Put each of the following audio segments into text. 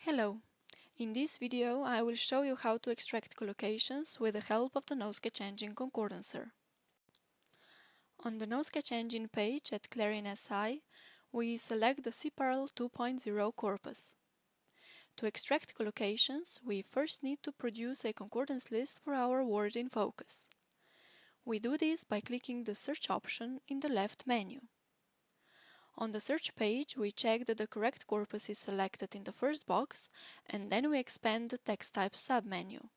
Hello! In this video I will show you how to extract collocations with the help of the NoSketch Engine concordancer. On the NoSketch Engine page at CLARIN.SI, we select the cParl 2.0 corpus. To extract collocations, we first need to produce a concordance list for our word in focus. We do this by clicking the Search option in the left menu. On the search page, we check that the correct corpus is selected in the first box, and then we expand the text type submenu.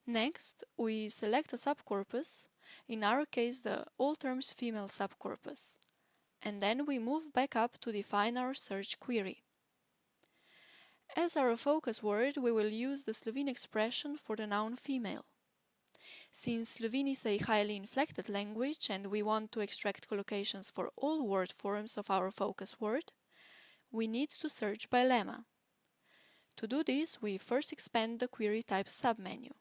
Next, we select a subcorpus, in our case the all terms female subcorpus, and then we move back up to define our search query. As our focus word, we will use the Slovene expression for the noun female. Since Slovene is a highly inflected language and we want to extract collocations for all word forms of our focus word, we need to search by lemma. To do this, we first expand the query type submenu.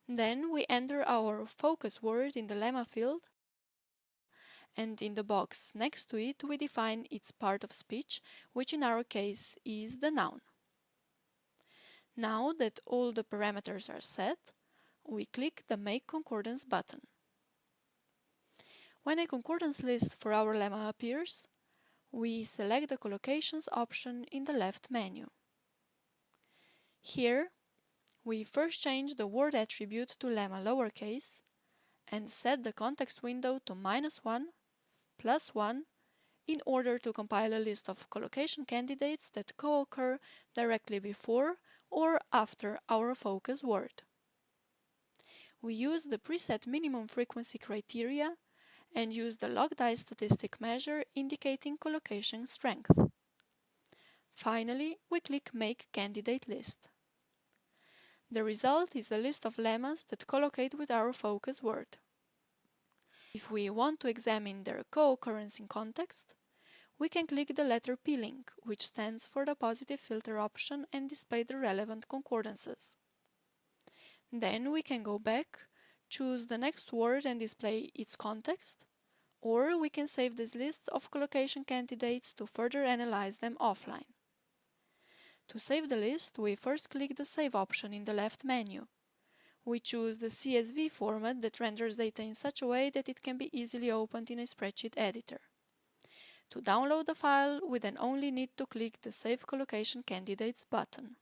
Then we enter our focus word in the lemma field, and in the box next to it we define its part of speech, which in our case is the noun. Now that all the parameters are set, we click the Make Concordance button. When a concordance list for our lemma appears, we select the Collocations option in the left menu. Here, we first change the word attribute to lemma lowercase and set the context window to -1, +1 in order to compile a list of collocation candidates that co-occur directly before or after our focus word. We use the preset minimum frequency criteria and use the log die statistic measure indicating collocation strength. Finally, we click Make Candidate List. The result is a list of lemmas that collocate with our focus word. If we want to examine their co-occurrence in context, we can click the letter P link, which stands for the positive filter option, and display the relevant concordances. Then we can go back, choose the next word and display its context, or we can save this list of collocation candidates to further analyze them offline. To save the list, we first click the Save option in the left menu. We choose the CSV format that renders data in such a way that it can be easily opened in a spreadsheet editor. To download the file, we then only need to click the Save Collocation Candidates button.